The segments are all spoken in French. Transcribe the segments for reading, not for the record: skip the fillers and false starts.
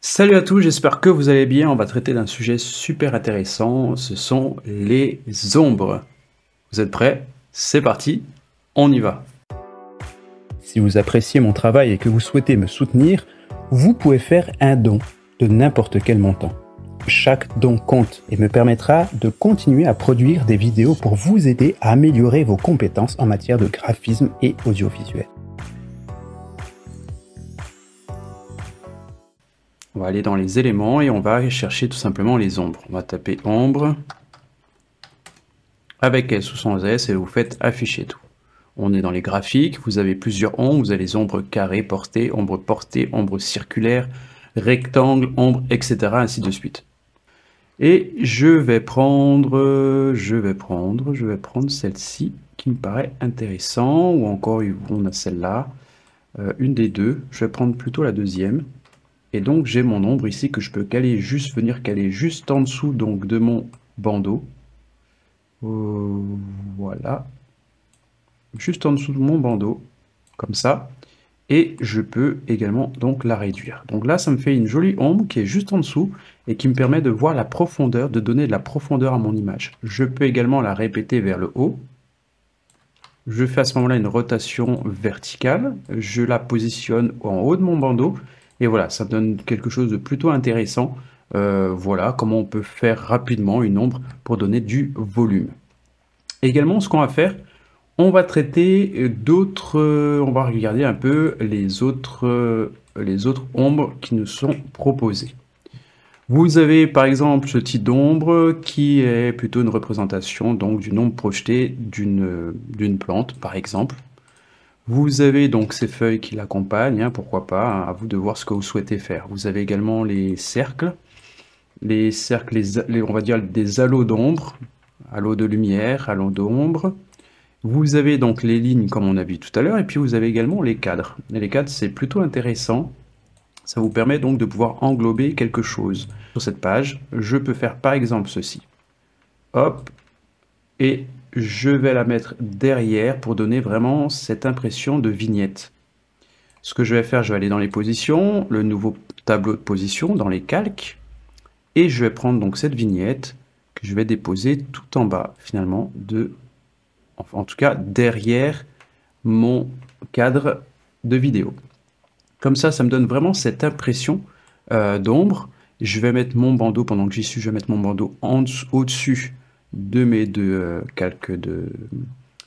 Salut à tous, j'espère que vous allez bien. On va traiter d'un sujet super intéressant, ce sont les ombres. Vous êtes prêts? C'est parti, on y va. Si vous appréciez mon travail et que vous souhaitez me soutenir, vous pouvez faire un don de n'importe quel montant. Chaque don compte et me permettra de continuer à produire des vidéos pour vous aider à améliorer vos compétences en matière de graphisme et audiovisuel. On va aller dans les éléments et on va chercher tout simplement les ombres. On va taper ombre avec S ou sans S et vous faites afficher tout. On est dans les graphiques, vous avez plusieurs ombres, vous avez les ombres carrées, portées, ombres circulaires, rectangles, ombres, etc. ainsi de suite. Et je vais prendre celle-ci qui me paraît intéressant, ou encore on a celle-là, une des deux. Je vais prendre plutôt la deuxième. Et donc j'ai mon ombre ici que je peux venir caler juste en dessous donc de mon bandeau. Voilà. Juste en dessous de mon bandeau, comme ça. Et je peux également donc la réduire. Donc là, ça me fait une jolie ombre qui est juste en dessous et qui me permet de voir la profondeur, de donner de la profondeur à mon image. Je peux également la répéter vers le haut. Je fais à ce moment-là une rotation verticale. Je la positionne en haut de mon bandeau. Et voilà, ça donne quelque chose de plutôt intéressant. Voilà comment on peut faire rapidement une ombre pour donner du volume. Également, ce qu'on va faire, on va traiter d'autres, on va regarder un peu les autres ombres qui nous sont proposées. Vous avez par exemple ce type d'ombre qui est plutôt une représentation donc d'une ombre projetée d'une plante par exemple. Vous avez donc ces feuilles qui l'accompagnent, hein, pourquoi pas, hein, à vous de voir ce que vous souhaitez faire. Vous avez également les cercles, on va dire des halos d'ombre, halos de lumière, halos d'ombre. Vous avez donc les lignes comme on a vu tout à l'heure, et puis vous avez également les cadres. Et les cadres, c'est plutôt intéressant. Ça vous permet donc de pouvoir englober quelque chose. Sur cette page, je peux faire par exemple ceci. Hop, et je vais la mettre derrière pour donner vraiment cette impression de vignette. Ce que je vais faire, je vais aller dans les positions, le nouveau tableau de position, dans les calques, et je vais prendre donc cette vignette que je vais déposer tout en bas, finalement, en tout cas derrière mon cadre de vidéo. Comme ça me donne vraiment cette impression d'ombre. Je vais mettre mon bandeau, pendant que j'y suis, je vais mettre mon bandeau au-dessus de mes deux calques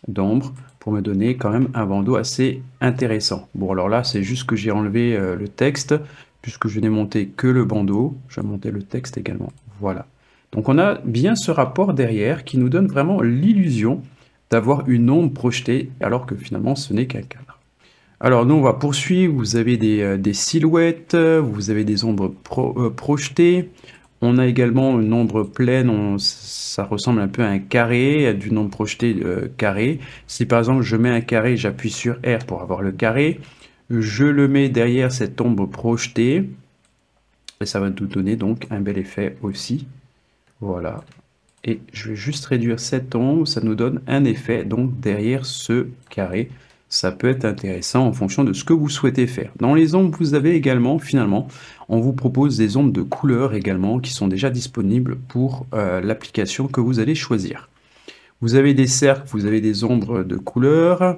d'ombre pour me donner quand même un bandeau assez intéressant. Bon, alors là, c'est juste que j'ai enlevé le texte, puisque je n'ai monté que le bandeau. Je vais monter le texte également. Voilà. Donc on a bien ce rapport derrière qui nous donne vraiment l'illusion d'avoir une ombre projetée, alors que finalement ce n'est qu'un cadre. Alors nous on va poursuivre, vous avez des silhouettes, vous avez des ombres projetées, on a également une ombre pleine, ça ressemble un peu à un carré, d'une ombre projetée carré. Si par exemple je mets un carré, j'appuie sur R pour avoir le carré, je le mets derrière cette ombre projetée, et ça va nous donner donc un bel effet aussi. Voilà. Et je vais juste réduire cette ombre, ça nous donne un effet donc derrière ce carré. Ça peut être intéressant en fonction de ce que vous souhaitez faire. Dans les ombres, vous avez également, finalement, on vous propose des ombres de couleur également qui sont déjà disponibles pour l'application que vous allez choisir. Vous avez des cercles, vous avez des ombres de couleur.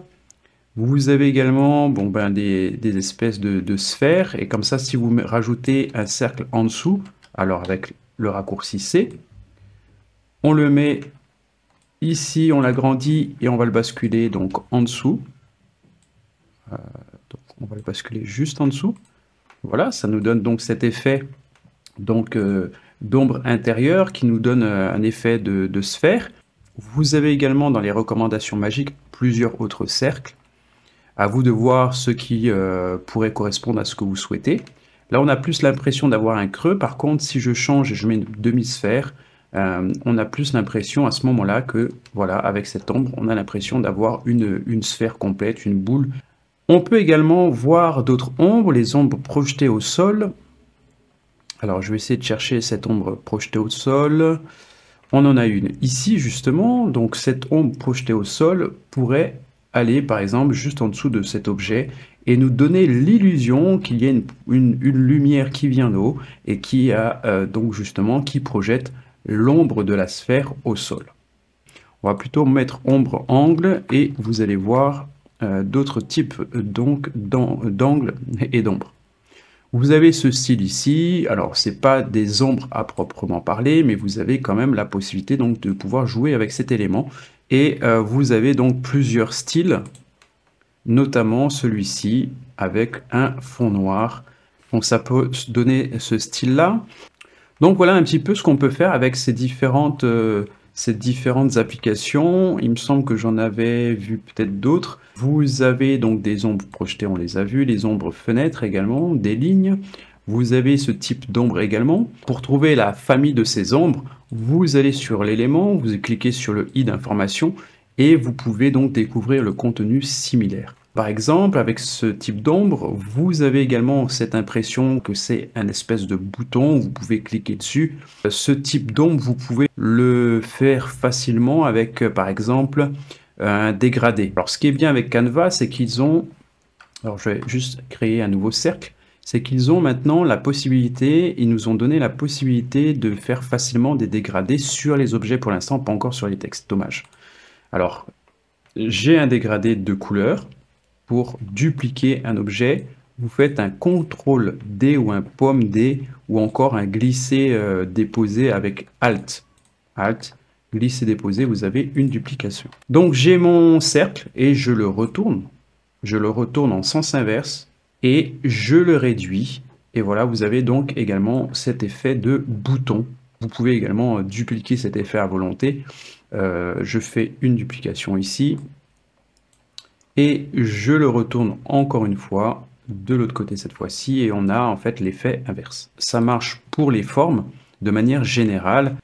Vous avez également des espèces de sphères. Et comme ça, si vous rajoutez un cercle en dessous, alors avec le raccourci C, on le met ici, on l'agrandit et on va le basculer donc en dessous. Donc on va le basculer juste en dessous. Voilà, ça nous donne donc cet effet d'ombre intérieure qui nous donne un effet de sphère. Vous avez également dans les recommandations magiques plusieurs autres cercles. À vous de voir ce qui pourrait correspondre à ce que vous souhaitez. Là, on a plus l'impression d'avoir un creux. Par contre, si je change et je mets une demi-sphère, on a plus l'impression à ce moment-là que, voilà, avec cette ombre, on a l'impression d'avoir une sphère complète, une boule. On peut également voir d'autres ombres, les ombres projetées au sol. Alors, je vais essayer de chercher cette ombre projetée au sol. On en a une ici, justement. Donc, cette ombre projetée au sol pourrait aller par exemple juste en dessous de cet objet et nous donner l'illusion qu'il y a une lumière qui vient d'eau et qui a donc justement qui projette l'ombre de la sphère au sol. On va plutôt mettre ombre angle et vous allez voir d'autres types donc d'angles et d'ombres. Vous avez ce style ici, alors c'est pas des ombres à proprement parler, mais vous avez quand même la possibilité donc de pouvoir jouer avec cet élément. Et vous avez donc plusieurs styles, notamment celui-ci avec un fond noir. Donc ça peut donner ce style-là. Donc voilà un petit peu ce qu'on peut faire avec ces différentes applications. Il me semble que j'en avais vu peut-être d'autres. Vous avez donc des ombres projetées, on les a vues, les ombres fenêtres également, des lignes. Vous avez ce type d'ombre également. Pour trouver la famille de ces ombres, vous allez sur l'élément, vous cliquez sur le i d'information et vous pouvez donc découvrir le contenu similaire. Par exemple, avec ce type d'ombre, vous avez également cette impression que c'est un espèce de bouton, vous pouvez cliquer dessus. Ce type d'ombre, vous pouvez le faire facilement avec, par exemple, un dégradé. Alors, ce qui est bien avec Canva, c'est qu'ils ont... Alors, je vais juste créer un nouveau cercle. C'est qu'ils ont maintenant la possibilité, ils nous ont donné la possibilité de faire facilement des dégradés sur les objets pour l'instant, pas encore sur les textes. Dommage. Alors, j'ai un dégradé de couleur. Pour dupliquer un objet, vous faites un CTRL D ou un pomme D ou encore un glisser déposer avec Alt. Alt, glisser déposer, vous avez une duplication. Donc j'ai mon cercle et je le retourne. Je le retourne en sens inverse et je le réduis. Et voilà, vous avez donc également cet effet de bouton. Vous pouvez également dupliquer cet effet à volonté. Je fais une duplication ici. Et je le retourne encore une fois de l'autre côté cette fois-ci et on a en fait l'effet inverse. Ça marche pour les formes de manière générale.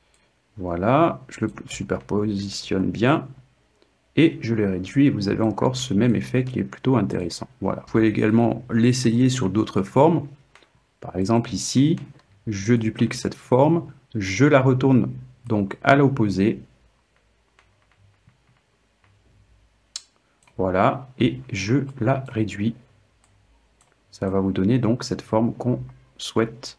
Voilà, je le superpositionne bien et je le réduis et vous avez encore ce même effet qui est plutôt intéressant. Voilà, vous pouvez également l'essayer sur d'autres formes. Par exemple ici, je duplique cette forme, je la retourne donc à l'opposé. Voilà, et je la réduis. Ça va vous donner donc cette forme qu'on souhaite.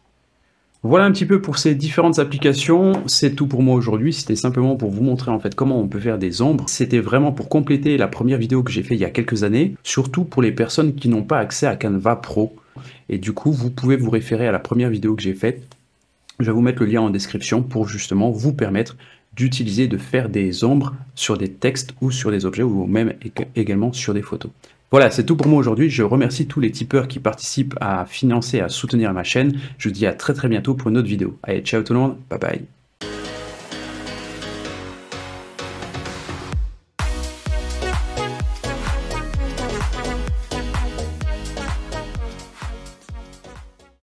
Voilà un petit peu pour ces différentes applications. C'est tout pour moi aujourd'hui. C'était simplement pour vous montrer en fait comment on peut faire des ombres. C'était vraiment pour compléter la première vidéo que j'ai fait il y a quelques années, surtout pour les personnes qui n'ont pas accès à Canva Pro. Et du coup, vous pouvez vous référer à la première vidéo que j'ai faite. Je vais vous mettre le lien en description pour justement vous permettre d'utiliser, de faire des ombres sur des textes ou sur des objets ou même également sur des photos. Voilà, c'est tout pour moi aujourd'hui. Je remercie tous les tipeurs qui participent à financer, à soutenir ma chaîne. Je vous dis à très bientôt pour une autre vidéo. Allez, ciao tout le monde, bye bye.